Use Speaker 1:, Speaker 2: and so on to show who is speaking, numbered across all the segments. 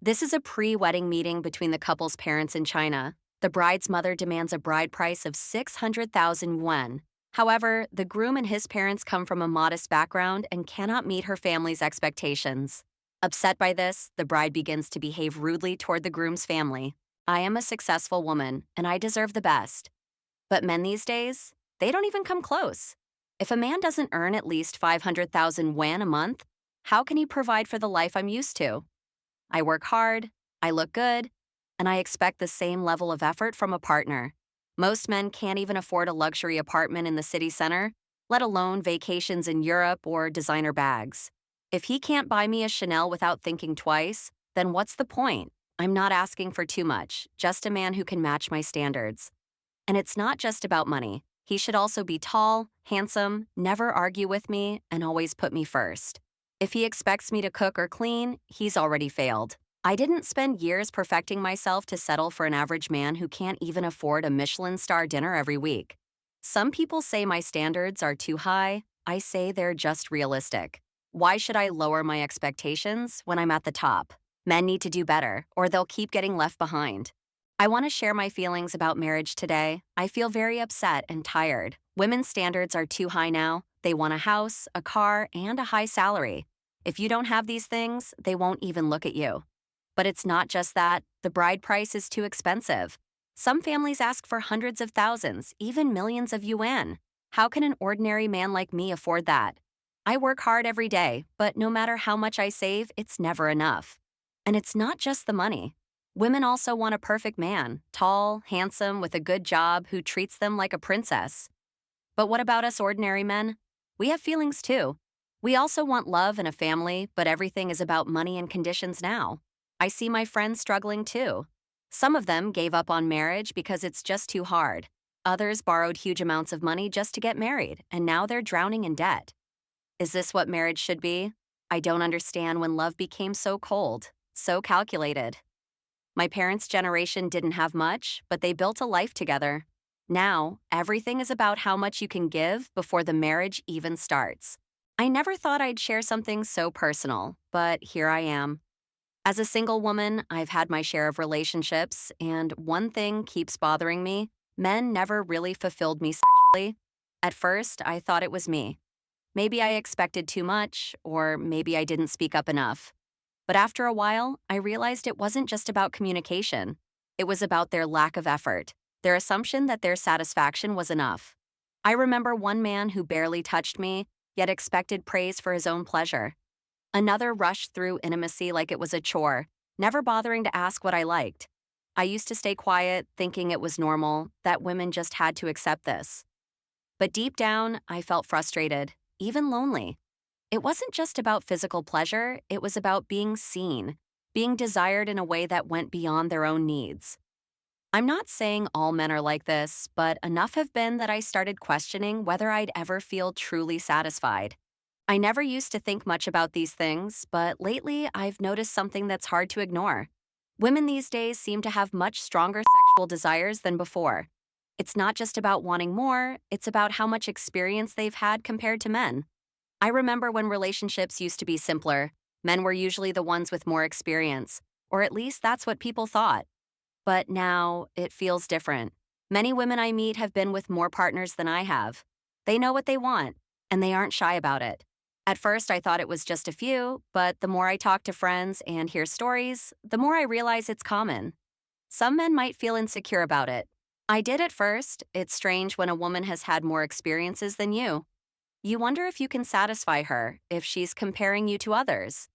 Speaker 1: This is a pre-wedding meeting between the couple's parents in China. The bride's mother demands a bride price of 600,000 yuan. However, the groom and his parents come from a modest background and cannot meet her family's expectations. Upset by this, the bride begins to behave rudely toward the groom's family. I am a successful woman, and I deserve the best. But men these days, they don't even come close. If a man doesn't earn at least 500,000 yuan a month, how can he provide for the life I'm used to? I work hard, I look good, and I expect the same level of effort from a partner. Most men can't even afford a luxury apartment in the city center, let alone vacations in Europe or designer bags. If he can't buy me a Chanel without thinking twice, then what's the point? I'm not asking for too much, just a man who can match my standards. And it's not just about money. He should also be tall, handsome, never argue with me, and always put me first. If he expects me to cook or clean, he's already failed. I didn't spend years perfecting myself to settle for an average man who can't even afford a Michelin star dinner every week. Some people say my standards are too high. I say they're just realistic. Why should I lower my expectations when I'm at the top? Men need to do better, or they'll keep getting left behind. I want to share my feelings about marriage today. I feel very upset and tired. Women's standards are too high now. They want a house, a car, and a high salary. If you don't have these things, they won't even look at you. But it's not just that. The bride price is too expensive. Some families ask for hundreds of thousands, even millions of yuan. How can an ordinary man like me afford that? I work hard every day, but no matter how much I save, it's never enough. And it's not just the money. Women also want a perfect man, tall, handsome, with a good job who treats them like a princess. But what about us ordinary men? We have feelings too. We also want love and a family, but everything is about money and conditions now. I see my friends struggling too. Some of them gave up on marriage because it's just too hard. Others borrowed huge amounts of money just to get married, and now they're drowning in debt. Is this what marriage should be? I don't understand when love became so cold, so calculated. My parents' generation didn't have much, but they built a life together. Now, everything is about how much you can give before the marriage even starts. I never thought I'd share something so personal, but here I am. As a single woman, I've had my share of relationships, and one thing keeps bothering me. Men never really fulfilled me sexually. At first, I thought it was me. Maybe I expected too much, or maybe I didn't speak up enough. But after a while, I realized it wasn't just about communication. It was about their lack of effort, their assumption that their satisfaction was enough. I remember one man who barely touched me, yet expected praise for his own pleasure. Another rushed through intimacy like it was a chore, never bothering to ask what I liked. I used to stay quiet, thinking it was normal, that women just had to accept this. But deep down, I felt frustrated, even lonely. It wasn't just about physical pleasure, it was about being seen, being desired in a way that went beyond their own needs. I'm not saying all men are like this, but enough have been that I started questioning whether I'd ever feel truly satisfied. I never used to think much about these things, but lately I've noticed something that's hard to ignore. Women these days seem to have much stronger sexual desires than before. It's not just about wanting more, it's about how much experience they've had compared to men. I remember when relationships used to be simpler. Men were usually the ones with more experience, or at least that's what people thought. But now, it feels different. Many women I meet have been with more partners than I have. They know what they want, and they aren't shy about it. At first, I thought it was just a few, but the more I talk to friends and hear stories, the more I realize it's common. Some men might feel insecure about it. I did at first. It's strange when a woman has had more experiences than you. You wonder if you can satisfy her, if she's comparing you to others.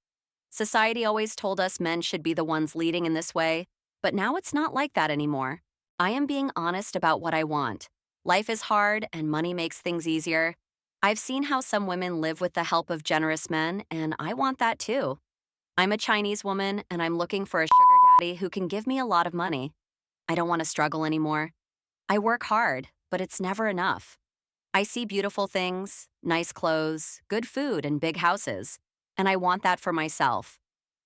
Speaker 1: Society always told us men should be the ones leading in this way, but now it's not like that anymore. I am being honest about what I want. Life is hard and money makes things easier. I've seen how some women live with the help of generous men, and I want that too. I'm a Chinese woman, and I'm looking for a sugar daddy who can give me a lot of money. I don't want to struggle anymore. I work hard, but it's never enough. I see beautiful things, nice clothes, good food, and big houses, and I want that for myself.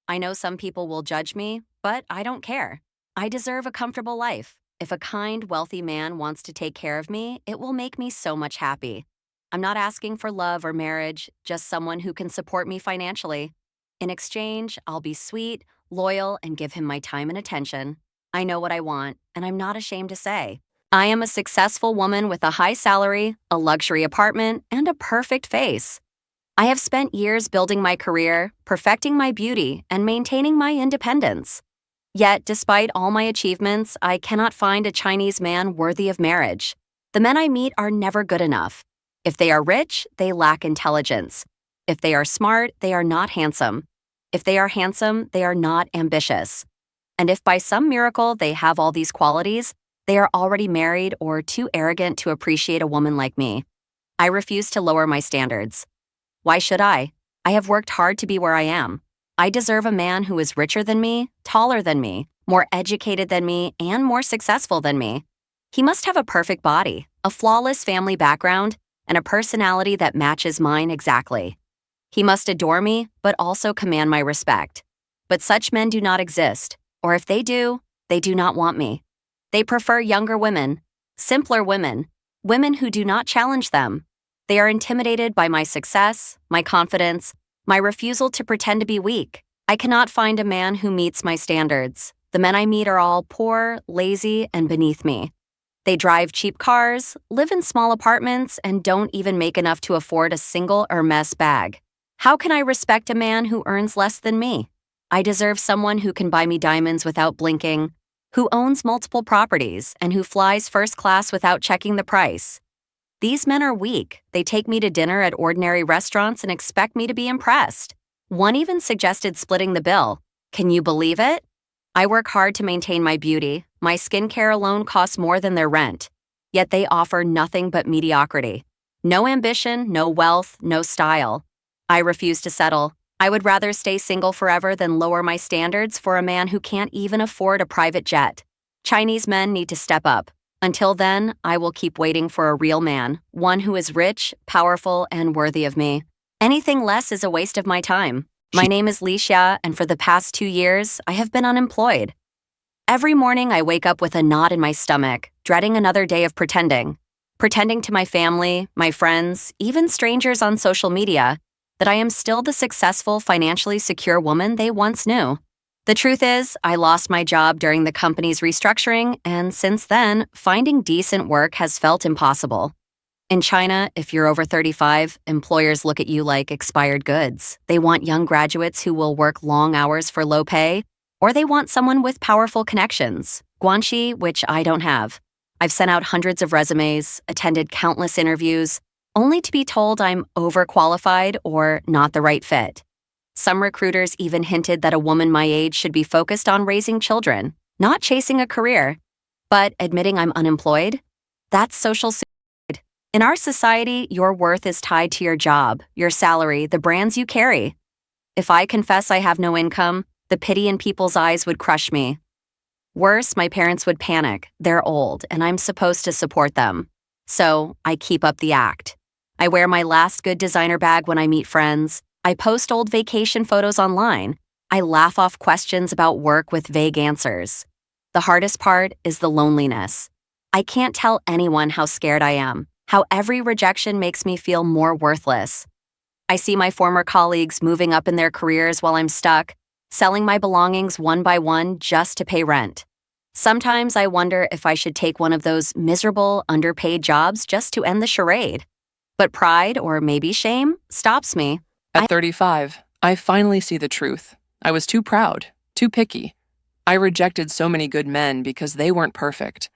Speaker 1: I know some people will judge me, but I don't care. I deserve a comfortable life. If a kind, wealthy man wants to take care of me, it will make me so much happy. I'm not asking for love or marriage, just someone who can support me financially. In exchange, I'll be sweet, loyal, and give him my time and attention. I know what I want, and I'm not ashamed to say. I am a successful woman with a high salary, a luxury apartment, and a perfect face. I have spent years building my career, perfecting my beauty, and maintaining my independence. Yet, despite all my achievements, I cannot find a Chinese man worthy of marriage. The men I meet are never good enough. If they are rich, they lack intelligence. If they are smart, they are not handsome. If they are handsome, they are not ambitious. And if by some miracle they have all these qualities, they are already married or too arrogant to appreciate a woman like me. I refuse to lower my standards. Why should I? I have worked hard to be where I am. I deserve a man who is richer than me, taller than me, more educated than me, and more successful than me. He must have a perfect body, a flawless family background, and a personality that matches mine exactly. He must adore me, but also command my respect. But such men do not exist, or if they do not want me. They prefer younger women, simpler women, women who do not challenge them. They are intimidated by my success, my confidence, my refusal to pretend to be weak. I cannot find a man who meets my standards. The men I meet are all poor, lazy, and beneath me. They drive cheap cars, live in small apartments, and don't even make enough to afford a single Hermes bag. How can I respect a man who earns less than me? I deserve someone who can buy me diamonds without blinking, who owns multiple properties, and who flies first class without checking the price. These men are weak. They take me to dinner at ordinary restaurants and expect me to be impressed. One even suggested splitting the bill. Can you believe it? I work hard to maintain my beauty. My skincare alone costs more than their rent. Yet they offer nothing but mediocrity. No ambition, no wealth, no style. I refuse to settle. I would rather stay single forever than lower my standards for a man who can't even afford a private jet. Chinese men need to step up. Until then, I will keep waiting for a real man, one who is rich, powerful, and worthy of me. Anything less is a waste of my time. My name is Li Xia, and for the past 2 years, I have been unemployed. Every morning, I wake up with a knot in my stomach, dreading another day of pretending. Pretending to my family, my friends, even strangers on social media, that I am still the successful, financially secure woman they once knew. The truth is, I lost my job during the company's restructuring, and since then, finding decent work has felt impossible. In China, if you're over 35, employers look at you like expired goods. They want young graduates who will work long hours for low pay, or they want someone with powerful connections, guanxi, which I don't have. I've sent out hundreds of resumes, attended countless interviews, only to be told I'm overqualified or not the right fit. Some recruiters even hinted that a woman my age should be focused on raising children, not chasing a career. But admitting I'm unemployed? That's social suicide. In our society, your worth is tied to your job, your salary, the brands you carry. If I confess I have no income, the pity in people's eyes would crush me. Worse, my parents would panic. They're old, and I'm supposed to support them. So I keep up the act. I wear my last good designer bag when I meet friends. I post old vacation photos online. I laugh off questions about work with vague answers. The hardest part is the loneliness. I can't tell anyone how scared I am, how every rejection makes me feel more worthless. I see my former colleagues moving up in their careers while I'm stuck, selling my belongings one by one just to pay rent. Sometimes I wonder if I should take one of those miserable, underpaid jobs just to end the charade. But pride, or maybe shame, stops me.
Speaker 2: At 35, I finally see the truth. I was too proud, too picky. I rejected so many good men because they weren't perfect.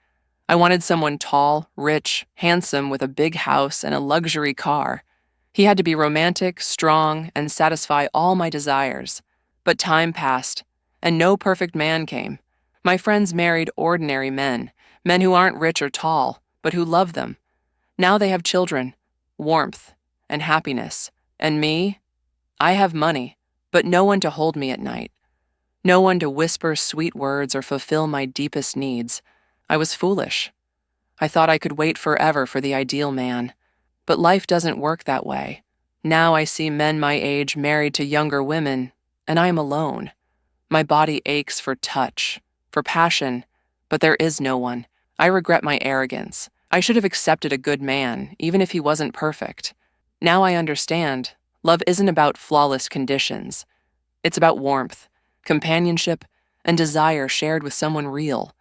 Speaker 2: I wanted someone tall, rich, handsome with a big house and a luxury car. He had to be romantic, strong, and satisfy all my desires. But time passed, and no perfect man came. My friends married ordinary men who aren't rich or tall, but who love them. Now they have children, warmth, and happiness. And me? I have money, but no one to hold me at night. No one to whisper sweet words or fulfill my deepest needs. I was foolish. I thought I could wait forever for the ideal man. But life doesn't work that way. Now I see men my age married to younger women, and I am alone. My body aches for touch, for passion, but there is no one. I regret my arrogance. I should have accepted a good man, even if he wasn't perfect. Now I understand. Love isn't about flawless conditions. It's about warmth, companionship, and desire shared with someone real.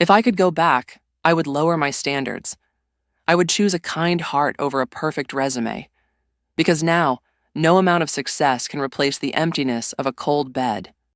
Speaker 2: If I could go back, I would lower my standards. I would choose a kind heart over a perfect resume. Because now, no amount of success can replace the emptiness of a cold bed.